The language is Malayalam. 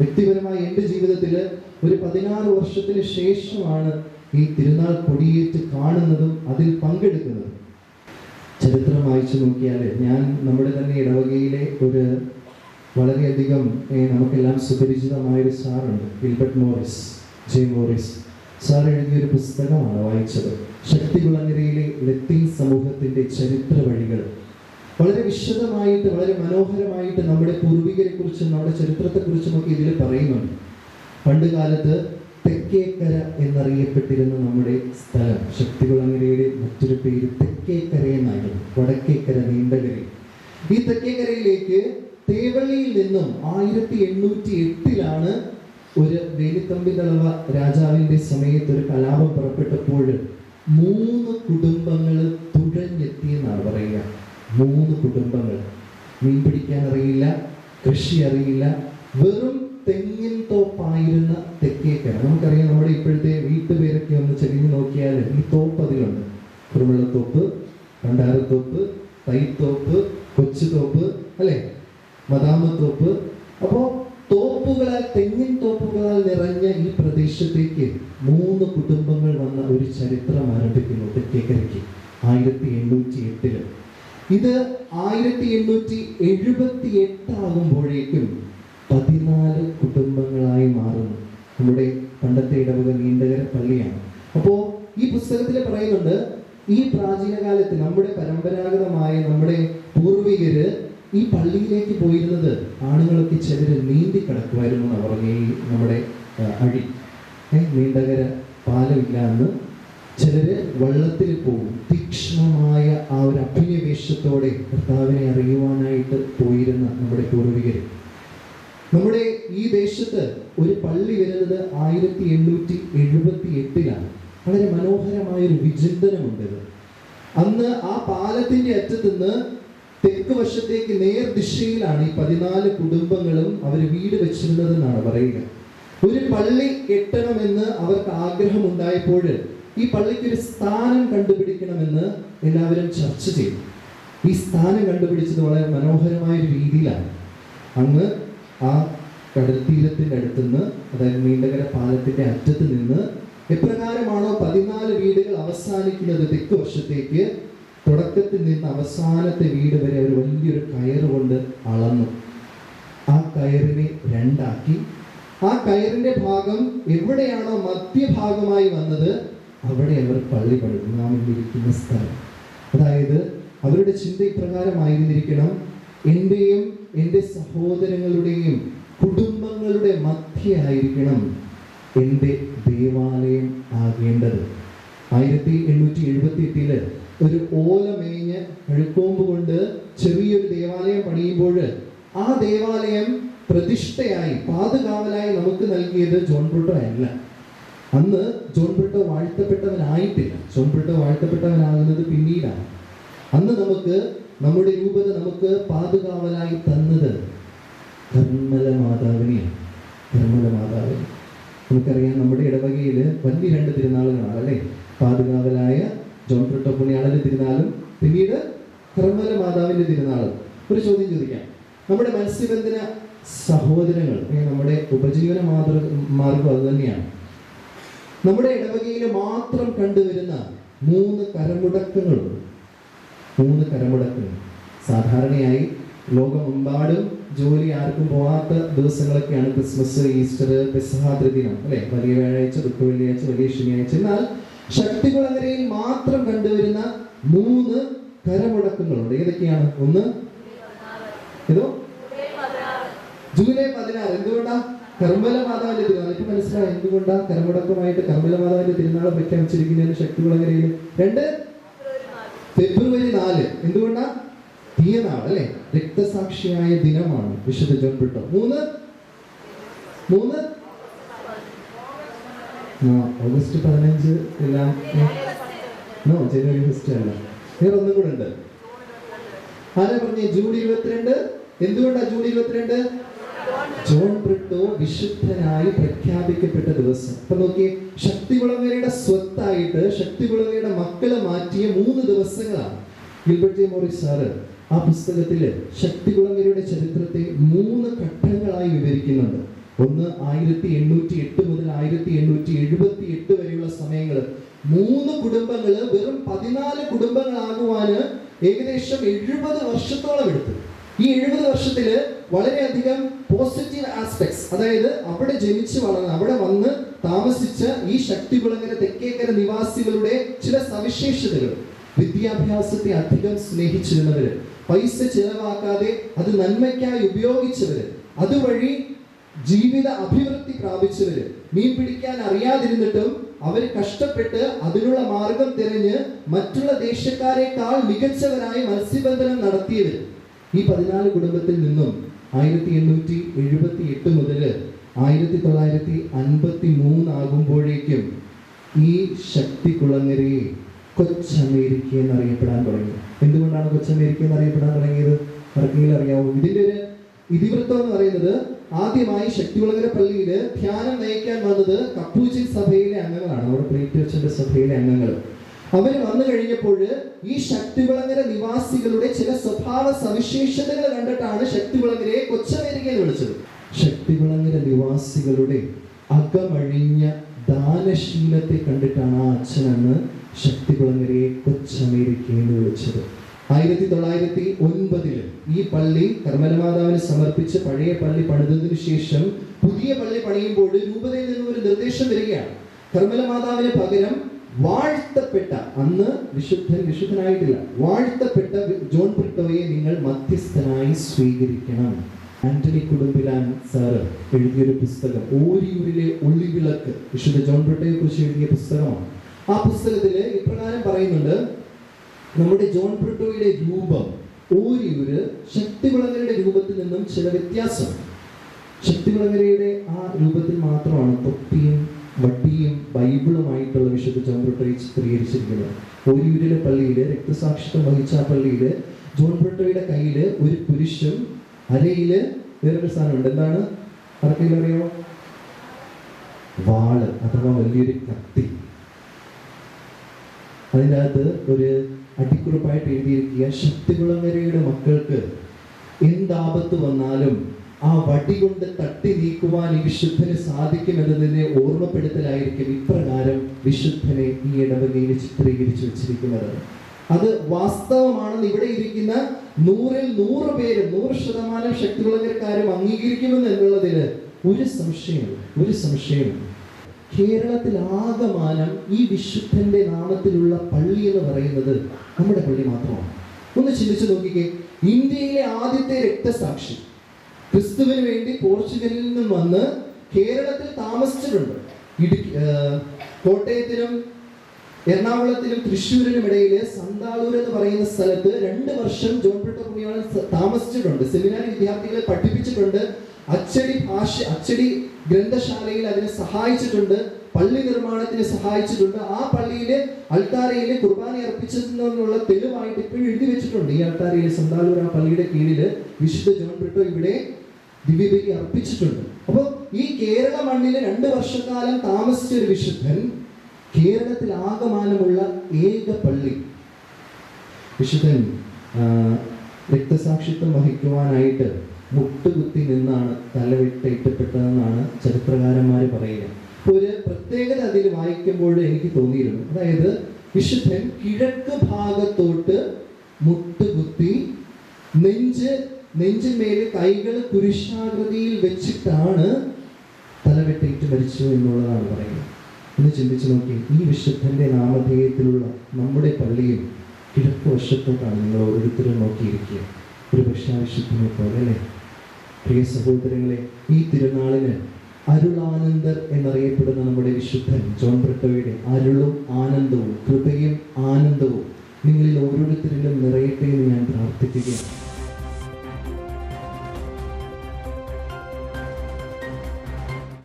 വ്യക്തിപരമായി എൻ്റെ ജീവിതത്തിൽ ഒരു 16 വർഷത്തിന് ശേഷമാണ് ഈ തിരുനാൾ കൊടിയേറ്റ് കാണുന്നതും അതിൽ പങ്കെടുക്കുന്നതും. ചരിത്രം വായിച്ചു നോക്കിയാൽ ഞാൻ നമ്മുടെ തന്നെ ഇടവകയിലെ ഒരു വളരെയധികം നമുക്കെല്ലാം സുപരിചിതമായൊരു സാറുണ്ട്, Gilbert Morris, J Morris sir എഴുതിയൊരു പുസ്തകമാണ് വായിച്ചത്. ശക്തികുളങ്ങരയിലെ ലത്തീൻ സമൂഹത്തിൻ്റെ ചരിത്ര വഴികൾ. വളരെ വിശദമായിട്ട് വളരെ മനോഹരമായിട്ട് നമ്മുടെ പൂർവികരെ കുറിച്ചും നമ്മുടെ ചരിത്രത്തെക്കുറിച്ചുമൊക്കെ ഇതിൽ പറയുന്നുണ്ട്. പണ്ട് കാലത്ത് തെക്കേക്കര എന്നറിയപ്പെട്ടിരുന്ന നമ്മുടെ സ്ഥലം, ശക്തികുളങ്ങരയുടെ മറ്റൊരു പേര് തെക്കേക്കര എന്നായിരുന്നു, വടക്കേക്കര നീണ്ടകര. ഈ തെക്കേക്കരയിലേക്ക് തേവള്ളിയിൽ നിന്നും 1808 ഒരു വേലിത്തമ്പിതളവ രാജാവിൻ്റെ സമയത്ത് ഒരു കലാപം പുറപ്പെട്ടപ്പോൾ 3 കുടുംബങ്ങൾ തുഴഞ്ഞെത്തിയെന്നാണ് പറയുക. 3 കുടുംബങ്ങൾ. മീൻ പിടിക്കാൻ അറിയില്ല, കൃഷി അറിയില്ല, വെറും തെങ്ങിൻ തോപ്പായിരുന്ന തെക്കേക്കര. നമുക്കറിയാം, നമ്മുടെ ഇപ്പോഴത്തെ വീട്ടുപേരൊക്കെ ഒന്ന് ചെരിഞ്ഞു നോക്കിയാൽ ഈ തോപ്പ് അതിലുണ്ട്. കുറുമുള്ളത്തോപ്പ്, കണ്ടാരത്തോപ്പ്, തൈത്തോപ്പ്, കൊച്ചുതോപ്പ്, അല്ലേ, മദാമത്തോപ്പ്. അപ്പോൾ തോപ്പുകളാൽ, തെങ്ങിൻ തോപ്പുകളാൽ നിറഞ്ഞ ഈ പ്രദേശത്തേക്ക് 3 കുടുംബങ്ങൾ വന്ന ഒരു ചരിത്രം ആരംഭിക്കുന്നു തെക്കേക്കരയ്ക്ക് 1808. ഇത് 1878 ആകുമ്പോഴേക്കും 14 കുടുംബങ്ങളായി മാറുന്നു. നമ്മുടെ പണ്ടത്തെ ഇടവക നീണ്ടകര പള്ളിയാണ്. അപ്പോൾ ഈ പുസ്തകത്തിൽ പറയുന്നുണ്ട്, ഈ പ്രാചീന കാലത്ത് നമ്മുടെ പരമ്പരാഗതമായ നമ്മുടെ പൂർവികര് ഈ പള്ളിയിലേക്ക് പോയിരുന്നത് ആണുങ്ങളൊക്കെ ചിലര് നീന്തി കിടക്കുമായിരുന്നു എന്ന് പറഞ്ഞ ഈ നമ്മുടെ അഴി നീണ്ടകര പാലമില്ല എന്ന് ചിലര് വള്ളത്തിൽ പോകും. തീക്ഷ്ണമായ ആ ഒരു അഭിനിവേശത്തോടെ കർത്താവിനെ അറിയുവാനായിട്ട് പോയിരുന്ന നമ്മുടെ പൂർവികര്. നമ്മുടെ ഈ ദേശത്ത് ഒരു പള്ളി വരുന്നത് 1878. വളരെ മനോഹരമായൊരു വിചിന്തനമുണ്ട്. അന്ന് ആ പാലത്തിന്റെ അറ്റത്തുനിന്ന് തെക്ക് വശത്തേക്ക് നേർദിശയിലാണ് ഈ 14 കുടുംബങ്ങളും അവർ വീട് വെച്ചിരുന്നതെന്നാണ് പറയുക. ഒരു പള്ളി കെട്ടണമെന്ന് അവർക്ക് ആഗ്രഹമുണ്ടായപ്പോൾ ഈ പള്ളിക്ക് ഒരു സ്ഥാനം കണ്ടുപിടിക്കണമെന്ന് എല്ലാവരും ചർച്ച ചെയ്തു. ഈ സ്ഥാനം കണ്ടുപിടിച്ചത് വളരെ മനോഹരമായ ഒരു രീതിയിലാണ്. അങ്ങ് ആ കടൽ തീരത്തിൻ്റെ അടുത്തുനിന്ന്, അതായത് നീണ്ടകര പാലത്തിന്റെ അറ്റത്ത് നിന്ന് എപ്രകാരമാണോ 14 വീടുകൾ അവസാനിക്കുന്നത് തെക്ക് വശത്തേക്ക്, തുടക്കത്തിൽ നിന്ന് അവസാനത്തെ വീട് വരെ ഒരു വലിയൊരു കയറ് കൊണ്ട് അളന്നു. ആ കയറിനെ 2 ആക്കി. ആ കയറിന്റെ ഭാഗം എവിടെയാണോ മധ്യഭാഗമായി വന്നത് അവിടെ അവർ പള്ളി പണിതു. നാം ഇരിക്കുന്ന സ്ഥലം. അതായത് അവരുടെ ചിന്ത ഇപ്രകാരമായിരുന്നിരിക്കണം: എൻ്റെയും എൻ്റെ സഹോദരങ്ങളുടെയും കുടുംബങ്ങളുടെ മധ്യയായിരിക്കണം എൻ്റെ ദേവാലയം ആകേണ്ടത്. 1878 ഒരു ഓല മേഞ്ഞ് അഴുക്കോമ്പ് കൊണ്ട് ചെറിയൊരു ദേവാലയം പണിയുമ്പോൾ ആ ദേവാലയം പ്രതിഷ്ഠയായി പാതുകാവലായി നമുക്ക് നൽകിയത് ജോൺ ബ്രൂട്ടോ അല്ല. അന്ന് ജോൺ ബ്രൂട്ടോ വാഴ്ത്തപ്പെട്ടവനായിട്ടില്ല. ജോൺ ബ്രൂട്ടോ വാഴ്ത്തപ്പെട്ടവനാകുന്നത് പിന്നീടാണ്. അന്ന് നമ്മുടെ രൂപത നമുക്ക് പാതുകാവലായി തന്നത് കർമ്മല മാതാവിനെയാണ്. കർമ്മല മാതാവിനെ നമുക്കറിയാം. നമ്മുടെ ഇടവകയിൽ വലിയ 2 തിരുനാളുകളാണ്, അല്ലേ? പാതുകാവലായ ജോൺ ബ്രൂട്ടോ പുണ്യാളന്റെ തിരുനാളും പിന്നീട് കർമ്മല മാതാവിന്റെ തിരുനാളും. ഒരു ചോദ്യം ചോദിക്കാം. നമ്മുടെ മത്സ്യബന്ധന സഹോദരങ്ങൾ, നമ്മുടെ ഉപജീവന മാർഗം അത് തന്നെയാണ്. നമ്മുടെ ഇടവകയിൽ മാത്രം കണ്ടുവരുന്ന 3 കരമുടക്കങ്ങളുണ്ട്. 3 കരമുടക്കങ്ങൾ. സാധാരണയായി ലോകമെമ്പാടും ജോലി ആർക്കും പോകാത്ത ദിവസങ്ങളൊക്കെയാണ് ക്രിസ്മസ്, ഈസ്റ്റർ, പെസഹ ദിനം, അല്ലെ? വലിയ വ്യാഴാഴ്ച, ദുഃഖ വെള്ളിയാഴ്ച, വലിയ ശനിയാഴ്ച. എന്നാൽ ശക്തികുളങ്ങരയിൽ മാത്രം കണ്ടുവരുന്ന 3 കരമുടക്കങ്ങളുണ്ട്. ഏതൊക്കെയാണ്? ഒന്ന്, ജൂലൈ 16. എന്തുകൊണ്ടാ? കർമ്മല മാതാവിന്റെ തിരുനാൾ. ഇപ്പൊ മനസ്സിലായി എന്തുകൊണ്ടാ കരമുടക്കമായിട്ട് കർമ്മല മാതാവിന്റെ തിരുനാൾ പ്രഖ്യാപിച്ചിരിക്കുന്നതിന് ശക്തികുളങ്ങരയിൽ. 2 ഫെബ്രുവരി 4. എന്തുകൊണ്ടാ? തീയനാൾ, അല്ലെ? രക്തസാക്ഷിയായ ദിനമാണ് വിശുദ്ധ ജോൺ ബ്രൂട്ടോ. 3 ഓഗസ്റ്റ് 15 എല്ലാം. ജനുവരി 1 അല്ല, വേറെ ഒന്നും കൂടെ ഉണ്ട്. ആരാ പറഞ്ഞേ? ജൂൺ 22. എന്തുകൊണ്ടാ ജൂൺ 22? ജോൺ ബ്രൂട്ടോ വിശുദ്ധനായി പ്രഖ്യാപിക്കപ്പെട്ട ദിവസം. അപ്പൊ നോക്കിയേ, ശക്തികുളങ്ങരയുടെ സ്വത്തായിട്ട് ശക്തികുളങ്ങരയുടെ മക്കളെ മാറ്റിയ 3 ദിവസങ്ങളാണ്. ഗിൽബർട്ട് ജെ മോറിസ് സാറ് ആ പുസ്തകത്തില് ശക്തികുളങ്ങരയുടെ ചരിത്രത്തെ 3 ഘട്ടങ്ങളായി വിവരിക്കുന്നുണ്ട്. ഒന്ന് 1808 മുതൽ 1878 വരെയുള്ള സമയങ്ങൾ. 3 കുടുംബങ്ങള് വെറും 14 കുടുംബങ്ങളാകുവാന് ഏകദേശം 70 വർഷത്തോളം എടുത്തു. ഈ 70 വർഷത്തില് വളരെയധികം പോസിറ്റീവ് ആസ്പെക്ട്സ്, അതായത് അവിടെ ജനിച്ചു വളർന്ന് അവിടെ വന്ന് താമസിച്ച ഈ ശക്തികുളങ്ങര തെക്കേക്കര നിവാസികളുടെ ചില സവിശേഷതകൾ: വിദ്യാഭ്യാസത്തെ അധികം സ്നേഹിച്ചിരുന്നവര്, പൈസ ചെലവാക്കാതെ അത് നന്മയ്ക്കായി ഉപയോഗിച്ചവര്, അതുവഴി ജീവിത അഭിവൃദ്ധി പ്രാപിച്ചവര്, മീൻ പിടിക്കാൻ അറിയാതിരുന്നിട്ടും അവര് കഷ്ടപ്പെട്ട് അതിനുള്ള മാർഗം തിരഞ്ഞ് മറ്റുള്ള ദേശക്കാരെക്കാൾ മികച്ചവരായി മത്സ്യബന്ധനം നടത്തിയവര്. ഈ 14 കുടുംബത്തിൽ നിന്നും 1878 മുതൽ 1953 ആകുമ്പോഴേക്കും ഈ ശക്തികുളങ്ങരയെ കൊച്ചമേരിക്ക എന്നറിയപ്പെടാൻ തുടങ്ങി. എന്തുകൊണ്ടാണ് കൊച്ചമേരിക്ക എന്നറിയപ്പെടാൻ തുടങ്ങിയത്? ആർക്കെങ്കിലും അറിയാവോ? ഇതിന്റെ ഒരു ഇതിവൃത്തം എന്ന് പറയുന്നത്, ആദ്യമായി ശക്തികുളങ്ങര പള്ളിയിൽ ധ്യാനം നയിക്കാൻ വന്നത് കപ്പൂച്ചിൻ സഭയിലെ അംഗങ്ങളാണ്, നമ്മുടെ പ്രീതിയച്ഛന്റെ സഭയിലെ അംഗങ്ങൾ. അവര് വന്നു കഴിഞ്ഞപ്പോൾ ഈ ശക്തികുളങ്ങര നിവാസികളുടെ ചില സ്വഭാവ സവിശേഷതകൾ കണ്ടിട്ടാണ് ശക്തികുളങ്ങരയെ കൊച്ചമേരിക്ക എന്ന് വിളിച്ചത്. ശക്തികുളങ്ങര നിവാസികളുടെ അകമഴിഞ്ഞ ദാനശീലത്തെ കണ്ടിട്ടാണ് ആ അച്ഛനെന്ന് ശക്തികുളങ്ങരയെ കൊച്ചമേരിക്ക എന്ന് വിളിച്ചത്. 1909 ഈ പള്ളി കർമ്മലമാതാവിന് സമർപ്പിച്ച് പഴയ പള്ളി പണിതതിനു ശേഷം പുതിയ പള്ളി പണിയുമ്പോൾ രൂപതയിൽ നിന്നും ഒരു നിർദ്ദേശം വരികയാണ്. കർമ്മലമാതാവിന് പകരം വാഴ്ത്തപ്പെട്ട, അന്ന് വിശുദ്ധനായിട്ടില്ല, വാഴ്ത്തപ്പെട്ട ജോൺ ബ്രിട്ടോയെ നിങ്ങൾ മധ്യസ്ഥനായി സ്വീകരിക്കണം. ആന്റണി കുടുംബിലാൻ സാറ് എഴുതിയൊരു പുസ്തകം, ഓരിയൂരിലെ ഒളിവിളക്ക്, വിശുദ്ധ ജോൺ ബ്രിട്ടോയെ കുറിച്ച് എഴുതിയ പുസ്തകമാണ്. ആ പുസ്തകത്തില് ഇപ്രകാരം പറയുന്നുണ്ട്: നമ്മുടെ ജോൺ ബ്രിട്ടോയുടെ രൂപം ഓരിയൂര് ശക്തികുളങ്ങരയുടെ രൂപത്തിൽ നിന്നും ചില വ്യത്യാസം. ശക്തികുളങ്ങരയുടെ ആ രൂപത്തിൽ മാത്രമാണ് തൊപ്പിയും വട്ടിയും ബൈബിളുമായിട്ടുള്ള വിശുദ്ധ ജോൺ ബ്രിട്ടോയെ ചിത്രീകരിച്ചിരിക്കുന്നത്. ഓരിയൂരിലെ പള്ളിയില് രക്തസാക്ഷിത്വം വഹിച്ച ആ പള്ളിയില് ജോൺ ബ്രിട്ടോയുടെ കയ്യില് ഒരു കുരിശും അരയില് വേറൊരു സാധനമുണ്ട്. എന്താണ്? ആർക്കെങ്കിലും അറിയാമോ? വാള് അഥവാ വലിയൊരു കത്തി. അതിൻ്റെ അകത്ത് ഒരു അടിക്കുറിപ്പായിട്ട് എഴുതിയിരിക്കുക: ശക്തികുളങ്ങരയുടെ മക്കൾക്ക് എന്താപത്ത് വന്നാലും ആ വടി കൊണ്ട് തട്ടി നീക്കുവാൻ ഈ വിശുദ്ധന് സാധിക്കുമെന്നതിനെ ഓർമ്മപ്പെടുത്തലായിരിക്കും ഇപ്രകാരം വിശുദ്ധനെ ഈ ഇടവകയിൽ ചിത്രീകരിച്ചു വെച്ചിരിക്കുന്നത്. അത് വാസ്തവമാണെന്ന് ഇവിടെ ഇരിക്കുന്ന 100-ൽ 100 പേരും 100% ശക്തികുളങ്ങരക്കാരും അംഗീകരിക്കുമെന്ന് എന്നുള്ളതിൽ ഒരു സംശയമില്ല. കേരളത്തിൽ ആകമാനം ഈ വിശുദ്ധന്റെ നാമത്തിലുള്ള പള്ളി എന്ന് പറയുന്നത് നമ്മുടെ പള്ളി മാത്രമാണ്. ഒന്ന് ചിന്തിച്ചു നോക്കിക്കേ, ഇന്ത്യയിലെ ആദ്യത്തെ രക്തസാക്ഷി ക്രിസ്തുവിന് വേണ്ടി പോർച്ചുഗലിൽ നിന്നും വന്ന് കേരളത്തിൽ താമസിച്ചിട്ടുണ്ട്. കോട്ടയത്തിനും എറണാകുളത്തിനും തൃശ്ശൂരിനും ഇടയില് സന്താളൂർ എന്ന് പറയുന്ന സ്ഥലത്ത് 2 വർഷം ജോൺ ബ്രിട്ടോ പുണ്യാളൻ താമസിച്ചിട്ടുണ്ട്. സെമിനാരി വിദ്യാർത്ഥികളെ പഠിപ്പിച്ചിട്ടുണ്ട്. അച്ചടി ഗ്രന്ഥശാലയിൽ അതിനെ സഹായിച്ചിട്ടുണ്ട്. പള്ളി നിർമ്മാണത്തിന് സഹായിച്ചിട്ടുണ്ട്. ആ പള്ളിയില് അൾത്താരയില് കുർബാന അർപ്പിച്ചതിനുള്ള തെളിവായിട്ട് ഇപ്പോഴും എഴുതി വെച്ചിട്ടുണ്ട്. ഈ അൾത്താരയിൽ സന്താളൂർ ആ പള്ളിയുടെ കീഴില് വിശുദ്ധ ജോൺ ബ്രിട്ടോ ഇവിടെ ദിവ്യബലി അർപ്പിച്ചിട്ടുണ്ട്. അപ്പൊ ഈ കേരള മണ്ണില് 2 വർഷക്കാലം താമസിച്ച ഒരു വിശുദ്ധൻ കേരളത്തിൽ ആകമാനമുള്ള ഏക പള്ളി. വിശുദ്ധൻ രക്തസാക്ഷിത്വം വഹിക്കുവാനായിട്ട് മുട്ടുകുത്തി നിന്നാണ് തലവെട്ടേറ്റപ്പെട്ടതെന്നാണ് ചരിത്രകാരന്മാർ പറയുന്നത്. ഒരു പ്രത്യേകത അതിൽ വായിക്കുമ്പോൾ എനിക്ക് തോന്നിയിരുന്നു. അതായത് വിശുദ്ധൻ കിഴക്ക് ഭാഗത്തോട്ട് മുട്ടുകുത്തി നെഞ്ചിന്മേൽ കൈകൾ കുരിശാകൃതിയിൽ വെച്ചിട്ടാണ് തലവെട്ടേറ്റ് മരിച്ചു എന്നുള്ളതാണ് പറയുന്നത്. ഒന്ന് ചിന്തിച്ചു നോക്കി, ഈ വിശുദ്ധന്റെ നാമധേയത്തിലുള്ള നമ്മുടെ പള്ളിയും കിഴക്ക് വശത്തോട്ടാണ് നിങ്ങൾ ഓരോരുത്തരും നോക്കിയിരിക്കുക. ഒരു പക്ഷാവിശുദ്ധനെ പോലെ അല്ലേ? പ്രിയ സഹോദരങ്ങളെ, ഈ തിരുനാളിന് അരുളാനന്ദർ എന്നറിയപ്പെടുന്ന നമ്മുടെ വിശുദ്ധൻ ജോൺ ബ്രിട്ടോയുടെ അരുളും ആനന്ദവും കൃപയും ആനന്ദവും നിങ്ങളിൽ ഓരോരുത്തരിലും നിറയട്ടെ എന്ന് ഞാൻ പ്രാർത്ഥിക്കുകയാണ്.